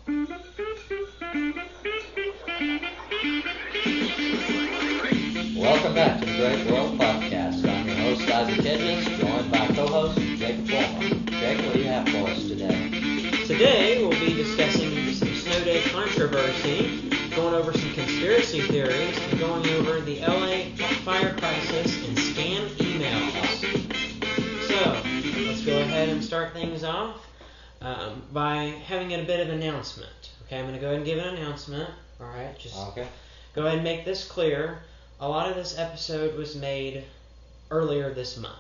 Welcome back to the Great World Podcast. I'm your host, Isaac Hedges, joined by co-host Jacob Fulmer. Jake, what do you have for us today? Today, we'll be discussing some snow day controversy, going over some conspiracy theories, and going over the LA fire crisis and scam emails. So, let's go ahead and start things off by having a bit of an announcement. Okay, I'm going to go ahead and give an announcement. All right, just go ahead and make this clear. A lot of this episode was made earlier this month.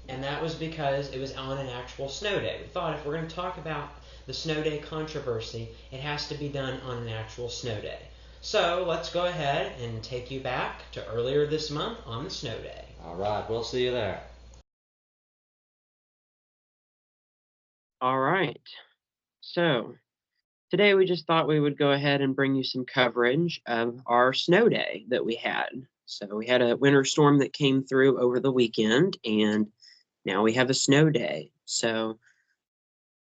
And that was because it was on an actual snow day. We thought if we're going to talk about the snow day controversy, it has to be done on an actual snow day. So let's go ahead and take you back to earlier this month on the snow day. All right, we'll see you there. All right. So today we just thought we would go ahead and bring you some coverage of our snow day that we had. So we had a winter storm that came through over the weekend, and now we have a snow day. So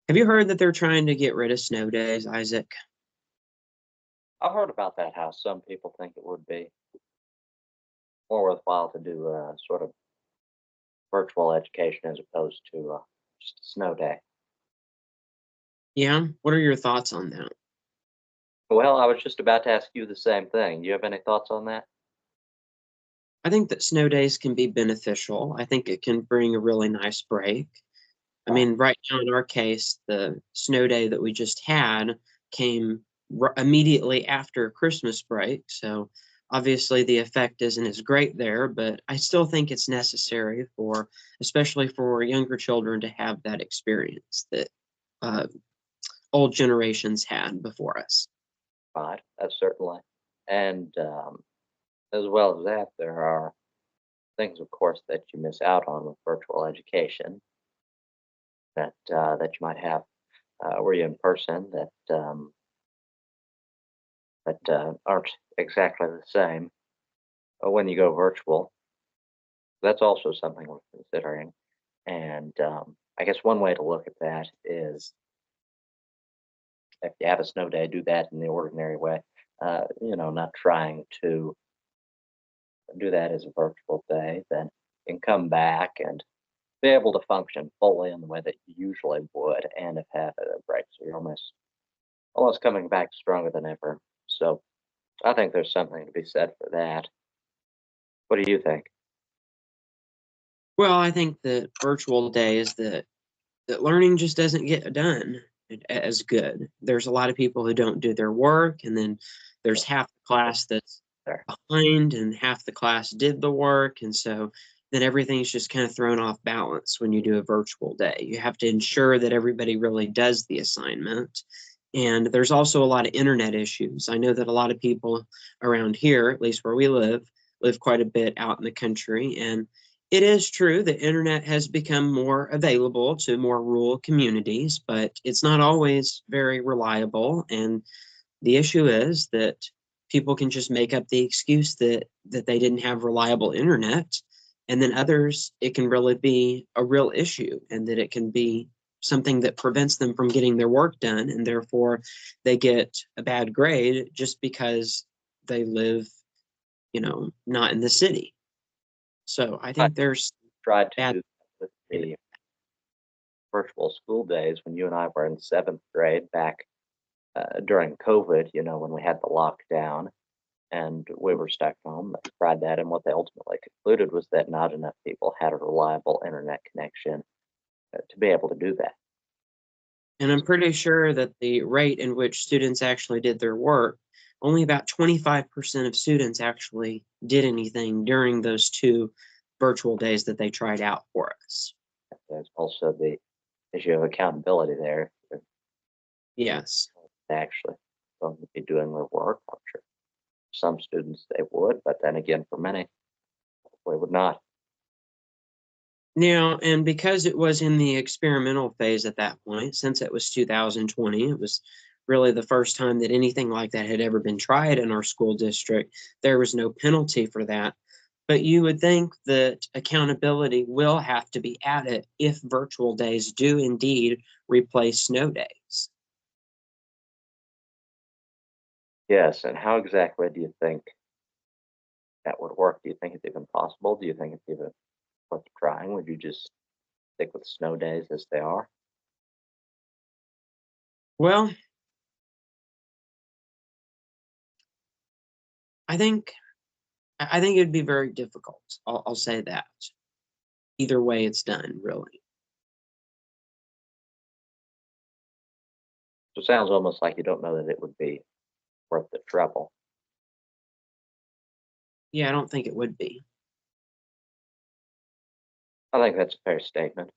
have you heard that they're trying to get rid of snow days, Isaac? I've heard about that, how some people think it would be more worthwhile to do a sort of virtual education as opposed to just a snow day. Yeah? What are your thoughts on that? Well, I was just about to ask you the same thing. Do you have any thoughts on that? I think that snow days can be beneficial. I think it can bring a really nice break. I mean, right now in our case, the snow day that we just had came immediately after Christmas break. So obviously the effect isn't as great there, but I still think it's necessary for, especially for younger children, to have that experience that old generations had before us. Right, that's certainly. And as well as that, there are things, of course, that you miss out on with virtual education that that you might have were you in person that aren't exactly the same when you go virtual. That's also something worth considering. And I guess one way to look at that is if you have a snow day, do that in the ordinary way. Not trying to do that as a virtual day, then you can come back and be able to function fully in the way that you usually would and have had a break. So you're almost coming back stronger than ever. So I think there's something to be said for that. What do you think? Well, I think that virtual days that learning just doesn't get done as good. There's a lot of people who don't do their work, and then there's half the class that's behind and half the class did the work, and so then everything's just kind of thrown off balance when you do a virtual day. You have to ensure that everybody really does the assignment. And there's also a lot of internet issues. I know that a lot of people around here, at least where we live quite a bit out in the country, and it is true that internet has become more available to more rural communities, but it's not always very reliable. And the issue is that people can just make up the excuse that they didn't have reliable internet. And then others, it can really be a real issue, and that it can be something that prevents them from getting their work done. And therefore they get a bad grade just because they live, not in the city. So I think there's tried to do that with the virtual school days when you and I were in seventh grade back during COVID, when we had the lockdown and we were stuck home. They tried that, and what they ultimately concluded was that not enough people had a reliable internet connection to be able to do that. And I'm pretty sure that the rate in which students actually did their work, only about 25% of students actually did anything during those 2 virtual days that they tried out for us. There's also the issue of accountability there. Yes. They actually going to be doing their work. I'm sure some students they would, but then again, for many, they would not. Now, and because it was in the experimental phase at that point, since it was 2020, it was really the first time that anything like that had ever been tried in our school district. There was no penalty for that. But you would think that accountability will have to be added if virtual days do indeed replace snow days. Yes, and how exactly do you think that would work? Do you think it's even possible? Do you think it's even worth trying? Would you just stick with snow days as they are? Well, I think I think it'd be very difficult. I'll say that. Either way it's done, really. So it sounds almost like you don't know that it would be worth the trouble. Yeah, I don't think it would be. I think that's a fair statement.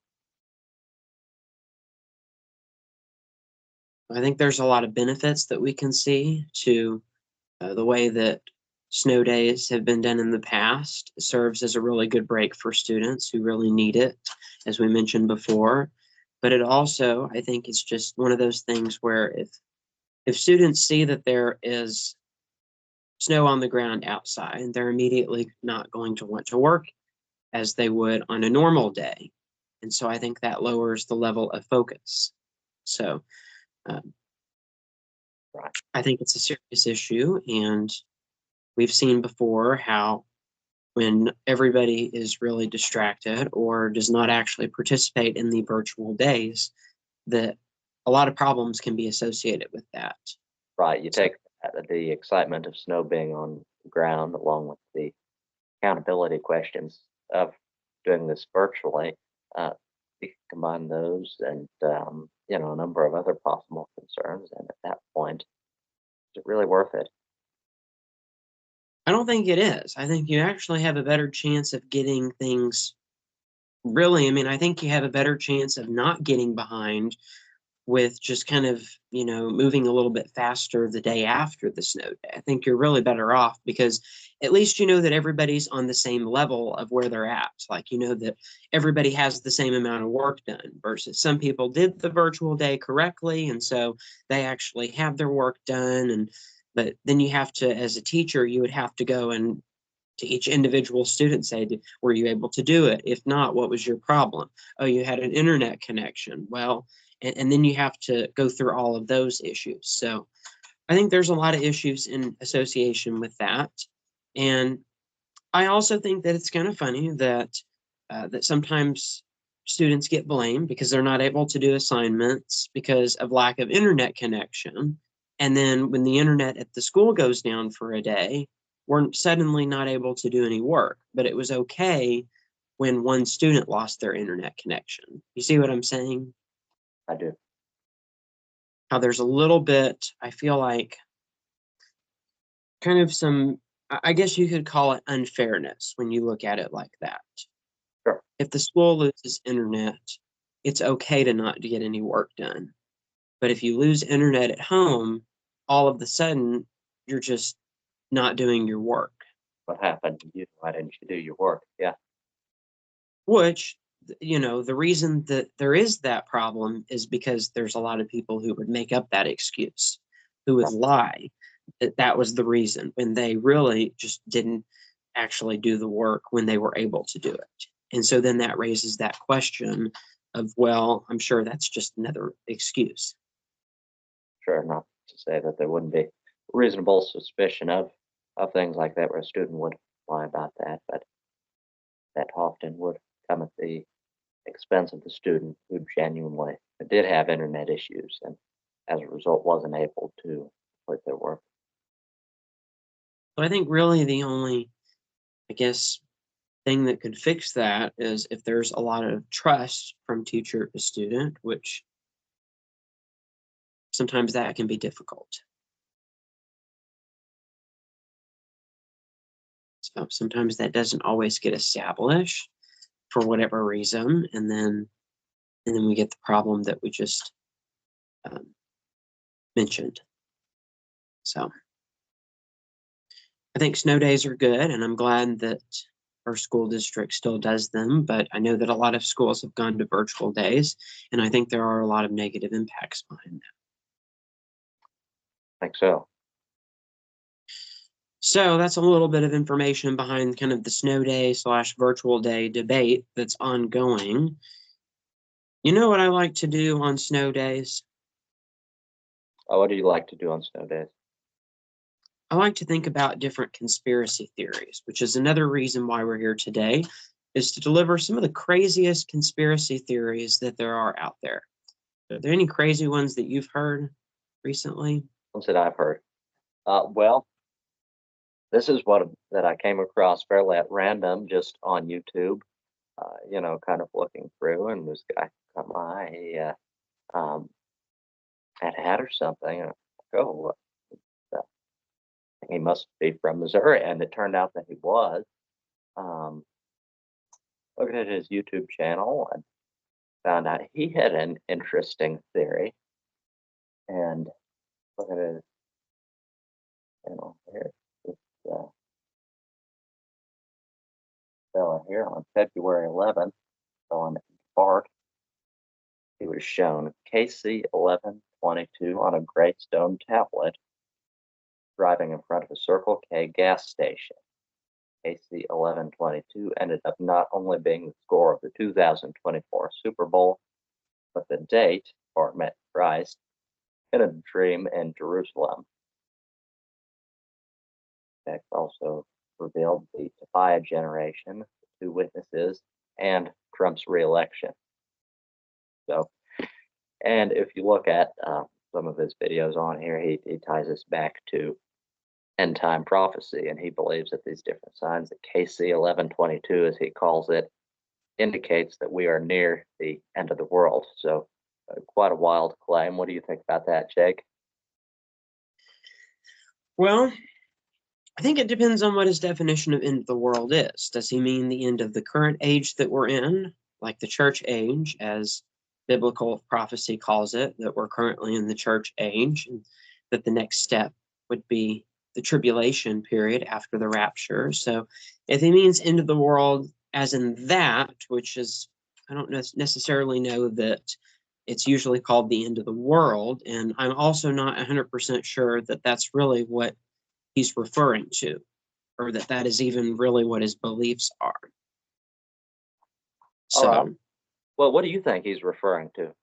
I think there's a lot of benefits that we can see to the way that snow days have been done in the past. It serves as a really good break for students who really need it, as we mentioned before. But it also, I think, it's just one of those things where if students see that there is snow on the ground outside, they're immediately not going to want to work as they would on a normal day. And so I think that lowers the level of focus. So um, Right. I think it's a serious issue. And we've seen before how when everybody is really distracted or does not actually participate in the virtual days, that a lot of problems can be associated with that. Right. You So take the excitement of snow being on the ground along with the accountability questions of doing this virtually. Uh, you can combine those and a number of other possible concerns. And at that point, is it really worth it? I don't think it is. I think you actually have a better chance of getting things really. I mean, I think you have a better chance of not getting behind with just kind of, moving a little bit faster the day after the snow day. I think you're really better off because at least you know that everybody's on the same level of where they're at. Like, you know that everybody has the same amount of work done versus some people did the virtual day correctly. And so they actually have their work done. But then you have to, as a teacher, you would have to go and to each individual student say, were you able to do it? If not, what was your problem? Oh, you had an internet connection. Well, and then you have to go through all of those issues. So I think there's a lot of issues in association with that. And I also think that it's kind of funny that sometimes students get blamed because they're not able to do assignments because of lack of internet connection. And then when the internet at the school goes down for a day, we're suddenly not able to do any work. But it was okay when one student lost their internet connection. You see what I'm saying? I do. How there's a little bit, I feel like, kind of some, I guess you could call it unfairness when you look at it like that. Sure. If the school loses internet, it's okay to not get any work done. But if you lose internet at home, all of the sudden you're just not doing your work. What happened to you? Why didn't you do your work? Yeah. Which, the reason that there is that problem is because there's a lot of people who would make up that excuse, who would lie that that was the reason when they really just didn't actually do the work when they were able to do it. And so then that raises that question of, well, I'm sure that's just another excuse. Sure. Not to say that there wouldn't be reasonable suspicion of things like that where a student would lie about that, but that often would come at the expense of the student who genuinely did have internet issues and as a result wasn't able to complete their work. So I think really the only, I guess, thing that could fix that is if there's a lot of trust from teacher to student, which sometimes that can be difficult. So sometimes that doesn't always get established for whatever reason, and then we get the problem that we just um, mentioned. So I think snow days are good, and I'm glad that our school district still does them. But I know that a lot of schools have gone to virtual days, and I think there are a lot of negative impacts behind that. I think so. So that's a little bit of information behind kind of the snow day / virtual day debate that's ongoing. You know what I like to do on snow days? What do you like to do on snow days? I like to think about different conspiracy theories, which is another reason why we're here today, is to deliver some of the craziest conspiracy theories that there are out there. Are there any crazy ones that you've heard recently? Ones that I've heard. Well, this is what that I came across fairly at random, just on YouTube. Kind of looking through, and this guy come by, had a hat or something, and I go, "What the-" He must be from Missouri, and it turned out that he was. Um, Looking at his YouTube channel, and found out he had an interesting theory. And look at his channel here. This fella here on February 11th on Bart, he was shown KC 1122 on a gray stone tablet driving in front of a Circle K gas station. KC 1122 ended up not only being the score of the 2024 Super Bowl, but the date Bart met Christ in a dream in Jerusalem. Text also revealed the Tobiah generation, the two witnesses, and Trump's reelection. So, and if you look at some of his videos on here, he ties us back to end time prophecy, and he believes that these different signs, that KC 1122, as he calls it, indicates that we are near the end of the world. So, quite a wild claim. What do you think about that, Jake? Well, I think it depends on what his definition of end of the world is. Does he mean the end of the current age that we're in, like the church age, as biblical prophecy calls it, that we're currently in the church age, and that the next step would be the tribulation period after the rapture? So if he means end of the world as in that, which is, I don't necessarily know that it's usually called the end of the world, and I'm also not 100% sure that that's really what he's referring to, or that that is even really what his beliefs are. All right. So, Well, what do you think he's referring to?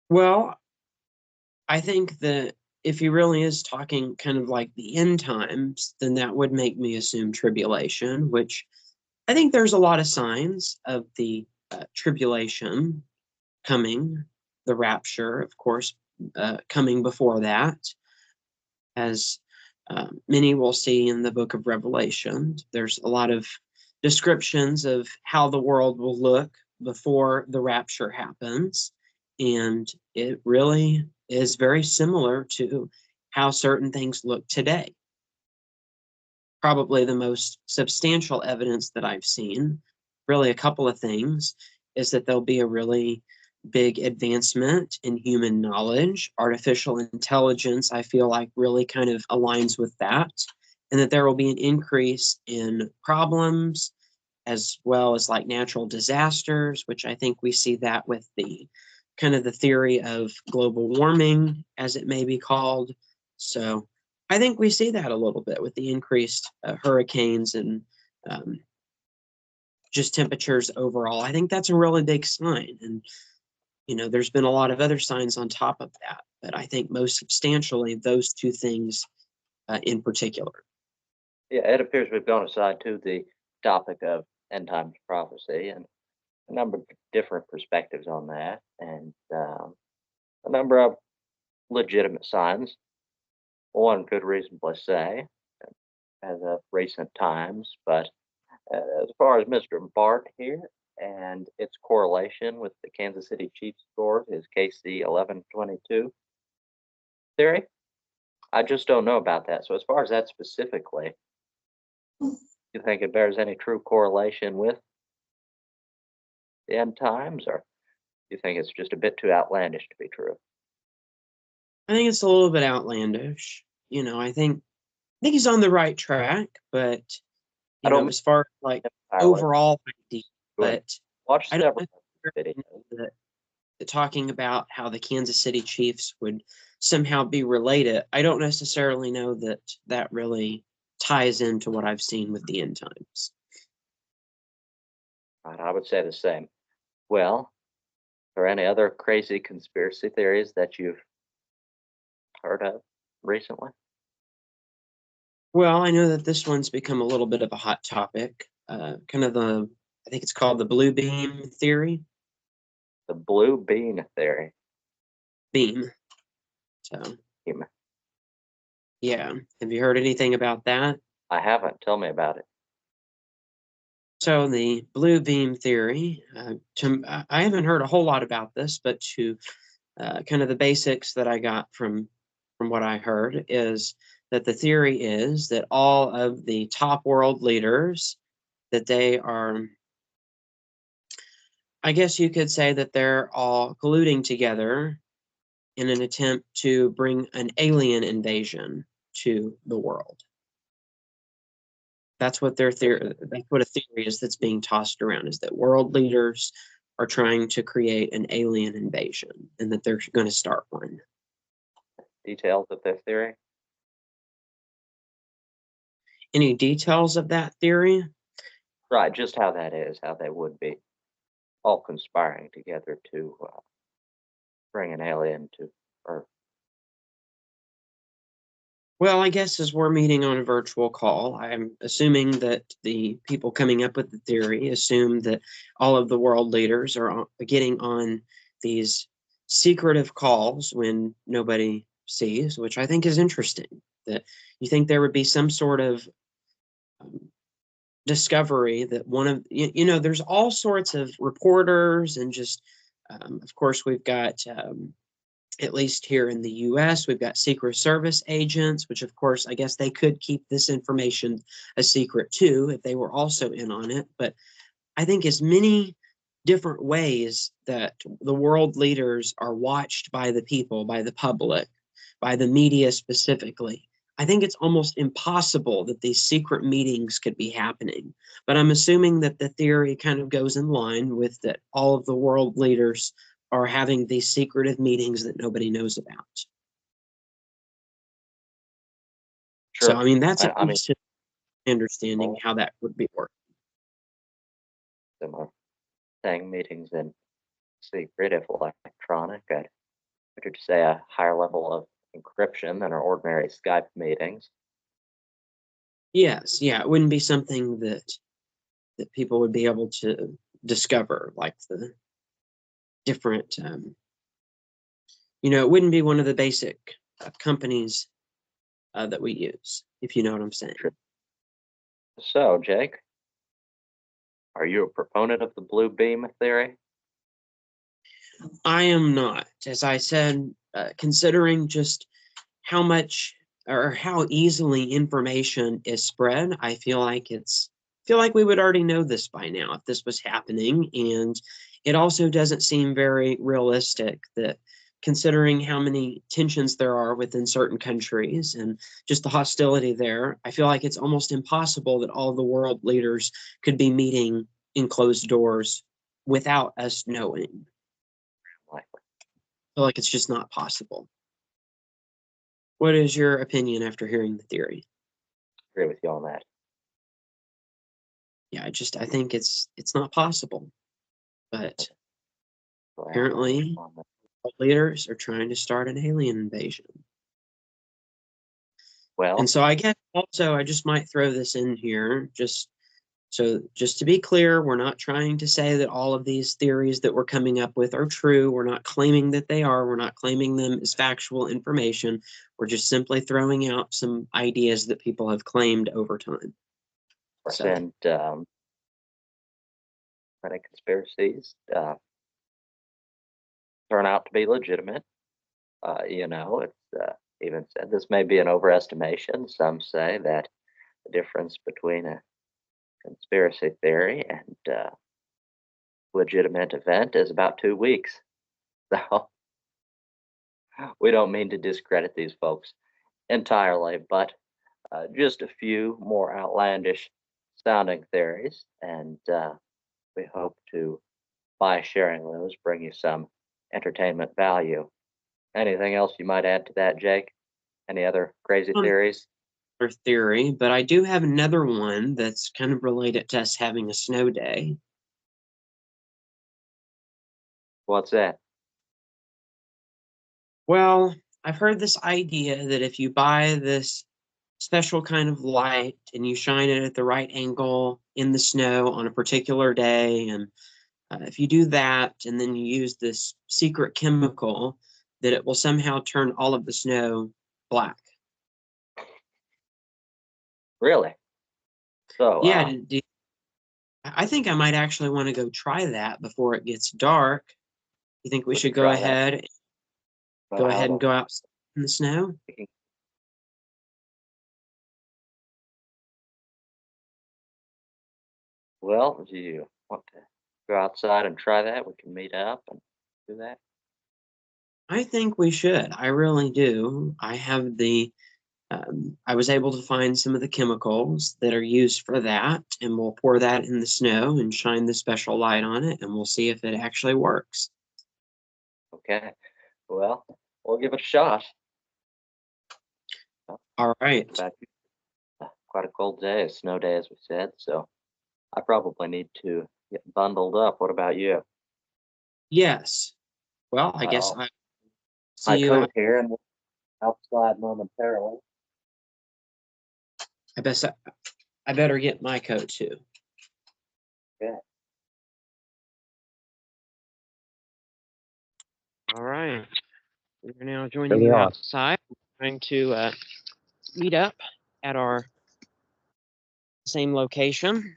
well, I think that if he really is talking kind of like the end times, then that would make me assume tribulation, which I think there's a lot of signs of the tribulation coming, the rapture, of course, coming before that, as many will see in the book of Revelation. There's a lot of descriptions of how the world will look before the rapture happens. And it really is very similar to how certain things look today. Probably the most substantial evidence that I've seen, really a couple of things, is that there'll be a really big advancement in human knowledge. Artificial intelligence, I feel like, really kind of aligns with that, and that there will be an increase in problems as well as like natural disasters, which I think we see that with the kind of the theory of global warming, as it may be called. So I think we see that a little bit with the increased hurricanes and just temperatures overall. I think that's a really big sign. And, there's been a lot of other signs on top of that, but I think most substantially, those two things in particular. Yeah, it appears we've gone aside to the topic of end times prophecy and a number of different perspectives on that, and a number of legitimate signs. One could reasonably say, as of recent times, but as far as Mr. Bart here and its correlation with the Kansas City Chiefs score, his KC 1122 theory, I just don't know about that. So as far as that specifically, you think it bears any true correlation with the end times, or you think it's just a bit too outlandish to be true? I think it's a little bit outlandish. I think he's on the right track, but I don't as far as like entirely. overall idea, but Watch I don't several necessarily videos. know that talking about how the Kansas City Chiefs would somehow be related, I don't necessarily know that that really ties into what I've seen with the end times. Right, I would say the same. Well, are there any other crazy conspiracy theories that you've heard of? recently? Well, I know that this one's become a little bit of a hot topic. Kind of I think it's called the blue beam theory. The blue bean theory. Beam. So, Hmm. yeah. Have you heard anything about that? I haven't. Tell me about it. So the blue beam theory, I haven't heard a whole lot about this, but to kind of the basics that I got from what I heard is that the theory is that all of the top world leaders, that they are, I guess you could say that they're all colluding together in an attempt to bring an alien invasion to the world. That's what their theory. That's what a theory is that's being tossed around. Is that world leaders are trying to create an alien invasion, and that they're going to start one. Details of their theory? Any details of that theory? Right, just how that is, how they would be all conspiring together to bring an alien to Earth. Well, I guess as we're meeting on a virtual call, I'm assuming that the people coming up with the theory assume that all of the world leaders are getting on these secretive calls when nobody sees, which I think is interesting. That you think there would be some sort of discovery that one of, there's all sorts of reporters and just, of course, we've got at least here in the US, we've got Secret Service agents, which of course, I guess they could keep this information a secret too if they were also in on it. But I think as many different ways that the world leaders are watched by the people, by the public, by the media specifically, I think it's almost impossible that these secret meetings could be happening. But I'm assuming that the theory kind of goes in line with that all of the world leaders are having these secretive meetings that nobody knows about. So, Sure. I mean, that's I mean, understanding how that would be working. similar thing, meetings in secret, if electronic. I'd venture to say a higher level of encryption than our ordinary Skype meetings. Yes, yeah, it wouldn't be something that people would be able to discover, like the different, it wouldn't be one of the basic companies that we use, if you know what I'm saying. Sure. So, Jake, are you a proponent of the blue beam theory? I am not. As I said, considering just how much or how easily information is spread, I feel like we would already know this by now if this was happening. And it also doesn't seem very realistic that considering how many tensions there are within certain countries and just the hostility there, I feel like it's almost impossible that all the world leaders could be meeting in closed doors without us knowing. Likely. I feel like it's just not possible. What is your opinion after hearing the theory? Agree with you on that. Yeah, I think it's not possible. But Well, apparently on the- leaders are trying to start an alien invasion. well, And so I guess also I just might throw this in here just to be clear, we're not trying to say that all of these theories that we're coming up with are true. We're not claiming that they are. We're not claiming them as factual information. We're just simply throwing out some ideas that people have claimed over time. So, and many conspiracies turn out to be legitimate. It's even said this may be an overestimation. Some say that the difference between a conspiracy theory and legitimate event is about 2 weeks. So we don't mean to discredit these folks entirely, but just a few more outlandish sounding theories, and we hope to, by sharing those, bring you some entertainment value. Anything else you might add to that, Jake? Any other crazy theories? theory, but I do have another one that's kind of related to us having a snow day. What's that? Well, I've heard this idea that if you buy this special kind of light and you shine it at the right angle in the snow on a particular day, and if you do that and then you use this secret chemical, that it will somehow turn all of the snow black. Really? So, Yeah, I think I might actually want to go try that before it gets dark. You think we should go try that. ahead, but go how ahead and do go out in the snow? we can- Well, do you want to go outside and try that? We can meet up and do that. I think we should. I really do. I was able to find some of the chemicals that are used for that, and we'll pour that in the snow and shine the special light on it, and we'll see if it actually works. Okay. Well, we'll give it a shot. All right. But quite a cold day, a snow day, as we said. So I probably need to get bundled up. What about you? Yes. Well, I guess Well, I my see you. coat here and outside momentarily. I better get my coat too. Okay. All right. We're now Here joining we you are. outside, trying to meet up at our same location.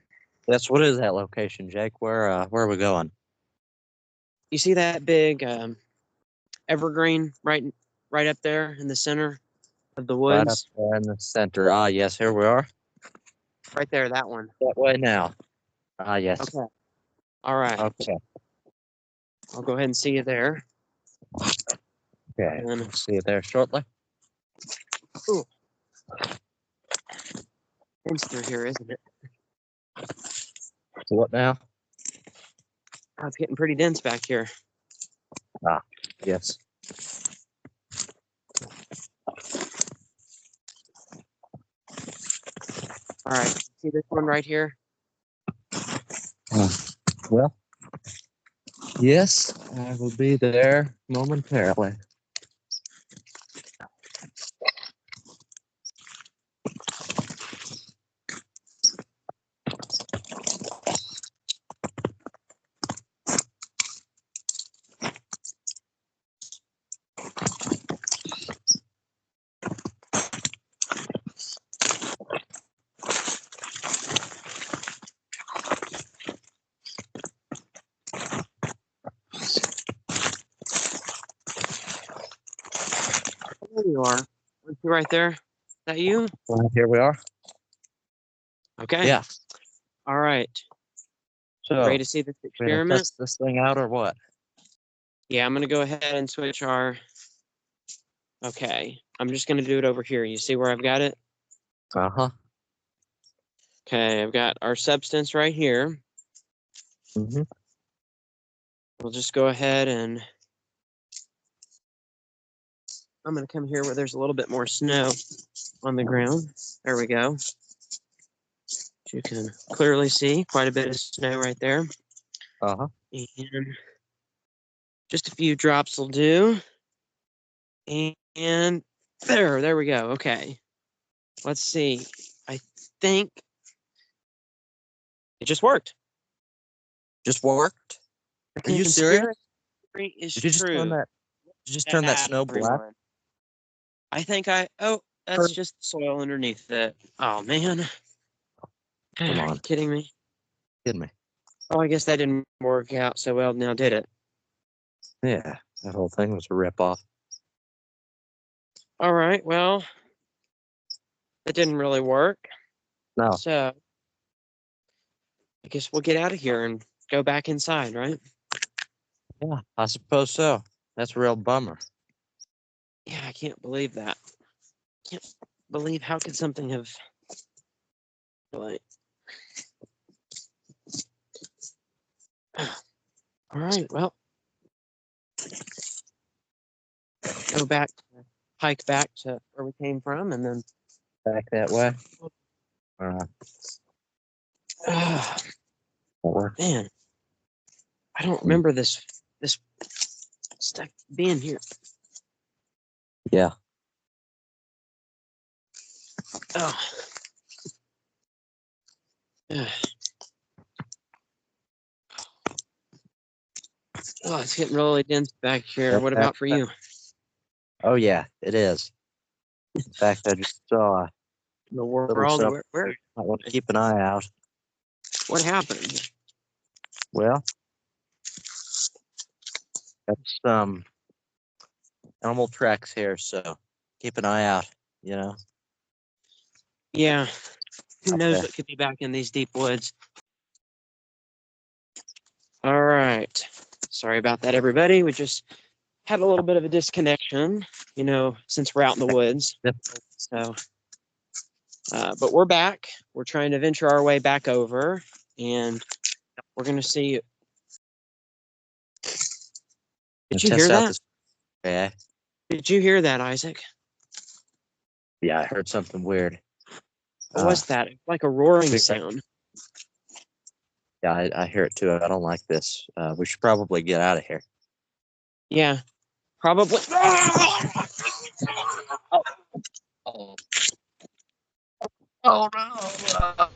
Yes, what is that location, Jake? Where are we going? You see that big evergreen right up there in the center of the Right up woods? there in the center. Ah, yes, here we are. Right there, that one. That way now. Ah, yes. Okay. All right. Okay. I'll go ahead and see you there. Okay. And We'll see you there shortly. it's through here, isn't it? So what now? Oh, it's getting pretty dense back here. Yes. All right. See this one right here? Well, yes, I will be there momentarily. There you are. You right there? Is that you? Well, here we are. Okay. Yeah. All right. So, Ready to see this we're gonna experiment? test this thing out or what? Yeah, I'm going to go ahead and switch our. Okay. I'm just going to do it over here. You see where I've got it? Uh-huh. Okay. I've got our substance right here. Mm-hmm. We'll just go ahead and I'm going to come here where there's a little bit more snow on the ground. There we go. You can clearly see quite a bit of snow right there. Uh-huh. And just a few drops will do. And there we go. Okay. Let's see. I think it just worked. Just worked? Are you serious? Conspiracy is Did you just turn true. that? Did you just turn that snow black? Everyone. I think that's just the soil underneath it. Oh man. Come Are on. you kidding me? Kidding me? Oh, I guess that didn't work out so well now, did it? Yeah, that whole thing was a ripoff. All right, well, it didn't really work. No. So I guess we'll get out of here and go back inside, right? Yeah, I suppose so. That's a real bummer. Yeah, I can't believe that. Can't believe how could something have like all right, well, go back, hike back to where we came from, and then Back that way. Or man, I don't remember this stuff being here. Yeah. Oh. Oh, it's getting really dense back here. What about for you? Oh yeah, it is. In fact, I just saw The little world? something. Where? I want to keep an eye out. What happened? Well, that's animal tracks here, so keep an eye out. You know. Yeah. Who knows Okay. what could be back in these deep woods? All right. Sorry about that, everybody. We just had a little bit of a disconnection, since we're out in the woods. Yep. So, but we're back. We're trying to venture our way back over, and we're going to see. Did you hear Test out that? this. Okay. Did you hear that, Isaac? Yeah, I heard something weird. What was that? Like a roaring big- sound. Yeah, I hear it too. I don't like this. We should probably get out of here. Yeah, probably. Oh, oh no!